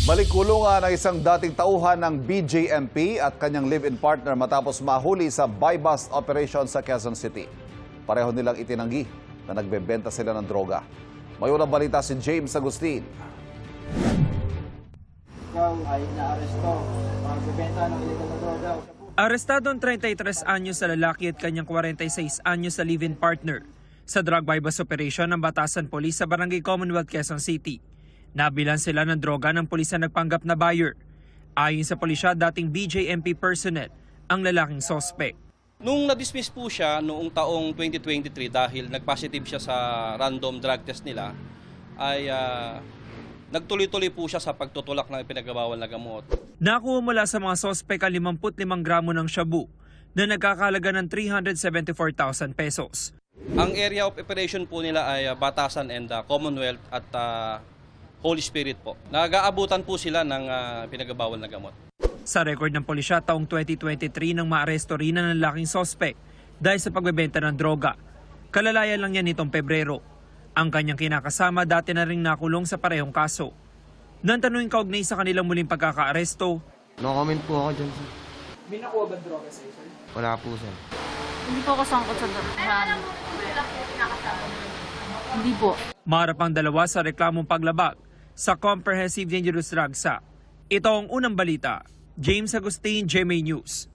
Balik kulungan ang isang dating tauhan ng BJMP at kanyang live-in partner matapos mahuli sa buy-bust operation sa Quezon City. Pareho nilang itinanggi na nagbebenta sila ng droga. May unang balita si James Agustin. Ikaw ay naaresto. Magbebenta ng illegal na droga. Arestado ang 33 anyos sa lalaki at kanyang 46 anyos sa live-in partner sa drug buy-bust operation ng Batasan Police sa Barangay Commonwealth, Quezon City. Nabilan sila ng droga ng pulis na nagpanggap na buyer. Ayon sa pulisya, dating BJMP personnel ang lalaking sospek. Nung na-dismiss po siya noong taong 2023 dahil nag-positive siya sa random drug test nila, ay nagtuloy-tuloy po siya sa pagtutulak ng ipinagbabawal na gamot. Nakuha mula sa mga sospek ang 55 gramo ng shabu na nagkakalaga ng 374,000 pesos. Ang area of operation po nila ay Batasan and Commonwealth at Holy Spirit po. Nag-aabutan po sila ng pinagbabawal na gamot. Sa record ng pulisya, taong 2023 nang maaresto rin ang lalaking sospek dahil sa pagbebenta ng droga. Kalalayan lang yan nitong Pebrero. Ang kanyang kinakasama dati na ring nakulong sa parehong kaso. Nang tanungin kaugnay sa kanilang muling pagkakaaresto, No comment po ako dyan, sir. May nakuha ba droga sa'yo, sir? Wala po, sir. Hindi po ako sangkot sa Hindi po. maharap ang dalawa sa reklamong paglabag sa Comprehensive Dangerous Drugs Act. Ito ang unang balita. James Agustin, GMA News.